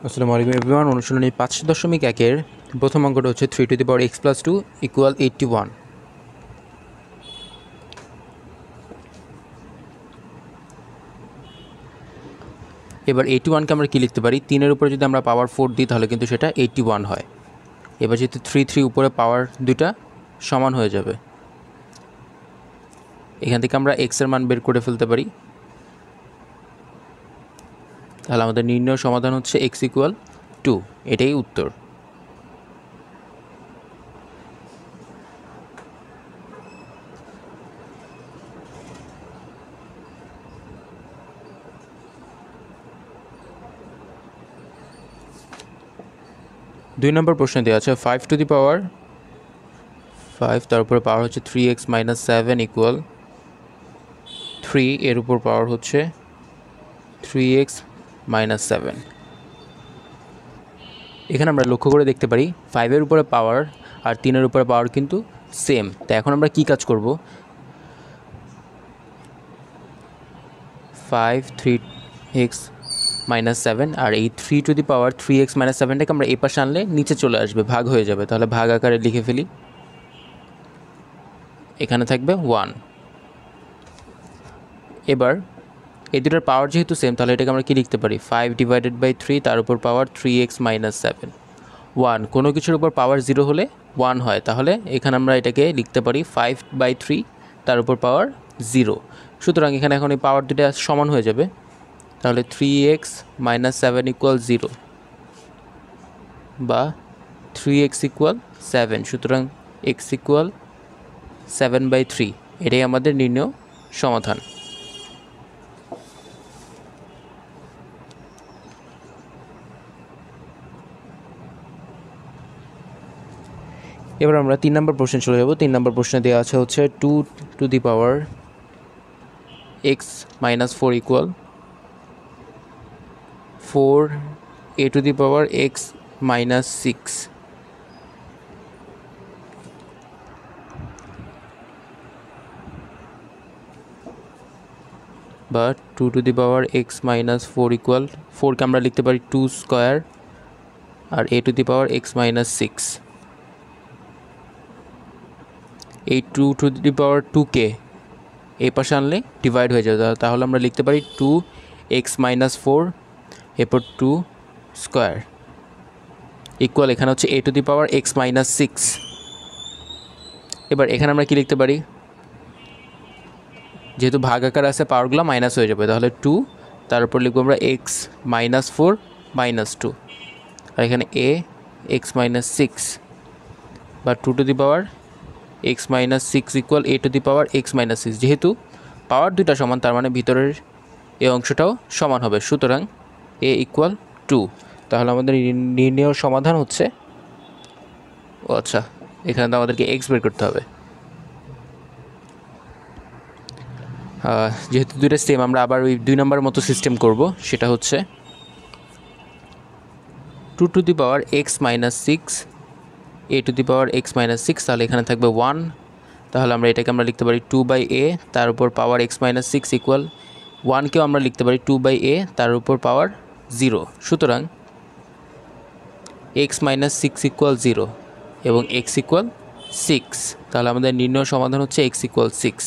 আসসালামু আলাইকুম এভরিওয়ান। অনুশীলনী 5.1-এর প্রথম অঙ্কটা হচ্ছে 3 two the power x plus 2 equal 81। এবার 81কে আমরা কী লিখতে পারি? 3-এর উপরে যদি আমরা পাওয়ার 4 দিই তাহলে কিন্তু সেটা 81 হয়। এবার যেহেতু 3 উপরে পাওয়ার দুইটা সমান হয়ে যাবে, এখান থেকে আমরা x এর মান বের করে ফেলতে পারি। তাহলে আমাদের নির্ণয় সমাধান হচ্ছে x ইকুয়াল 2। এটাই উত্তর। দুই নম্বর প্রশ্ন দেওয়া আছে 5 টু দি পাওয়ার 5, তার উপরে পাওয়ার হচ্ছে 3x মাইনাস 7 ইকুয়াল 3, এর উপর পাওয়ার হচ্ছে 3x মাইনাস 7। এখানে আমরা লক্ষ্য করে দেখতে পারি 5-এর উপরে পাওয়ার আর 3-এর উপরে পাওয়ার কিন্তু সেম। তো এখন আমরা কি কাজ করব? 5 3x মাইনাস 7 আর এই 3 two the power 3x minus 7টাকে আমরা এই পাশে আনলে নিচে চলে আসবে, ভাগ হয়ে যাবে। তাহলে ভাগ আকারে লিখে ফেলি, এখানে থাকবে 1। এবার এই দুটোর পাওয়ার যেহেতু সেম, তাহলে এটাকে আমরা কি লিখতে পারি? 5 ডিভাইডেড বাই 3, তার উপর পাওয়ার 3x মাইনাস 7 1। কোনো কিছুর উপর পাওয়ার 0 হলে 1 হয়, তাহলে এখানে আমরা এটাকে লিখতে পারি 5/3, তার উপর পাওয়ার 0। সুতরাং এখানে এখন এই পাওয়ার দুটো সমান হয়ে যাবে। তাহলে 3x মাইনাস 7 ইকুয়াল 0 বা 3x ইকুয়াল 7। সুতরাং x ইকুয়াল 7/3, এটাই আমাদের নির্ণয় সমাধান। এবার আমরা 3 নম্বর প্রশ্নে চলে যাব। 3 নম্বর প্রশ্নে দেওয়া আছে হচ্ছে 2 to the power x minus 4 equal 4a to the power x minus 6। বা 2 to the power x minus 4 equal 4কে আমরা লিখতে পারি 2 স্কোয়ার আর a to the power x minus 6। এই 2 টু দি পাওয়ার 2কে এই পাশে আনলে ডিভাইড হয়ে যাবে, তাহলে আমরা লিখতে পারি 2x মাইনাস 4 এরপর 2 স্কোয়ার ইকুয়াল এখানে হচ্ছে a to the power x minus 6। এবার এখানে আমরা কি লিখতে পারি? যেহেতু ভাগ আকার আছে পাওয়ারগুলো মাইনাস হয়ে যাবে, তাহলে 2, তার উপর লিখবো আমরা x মাইনাস 4 মাইনাস 2 আর এখানে a x মাইনাস 6 বা 2 to the power x minus 6 equal a to the power x minus 6। যেহেতু পাওয়ার দুইটা সমান, তার মানে ভিতরের এই অংশটাও সমান হবে। সুতরাং a ইকুয়াল 2। তাহলে আমাদের নির্ণয় সমাধান হচ্ছে, ও আচ্ছা, এখানে তো আমাদেরকে x বের করতে হবে। যেহেতু দুইটা সেম, আমরা আবার ওই 2 নম্বরের মতো সিস্টেম করব। সেটা হচ্ছে 2 to the power x minus 6 a to the power x minus 6, তাহলে এখানে থাকবে 1। তাহলে আমরা এটাকে আমরা লিখতে পারি 2/a, তার উপর পাওয়ার x মাইনাস 6 ইকুয়াল 1কেও আমরা লিখতে পারি 2/a, তার উপর পাওয়ার 0। সুতরাং x মাইনাস 6 ইকুয়াল 0 এবং x ইকুয়াল 6। তাহলে আমাদের নির্ণয় সমাধান হচ্ছে x ইকুয়াল 6।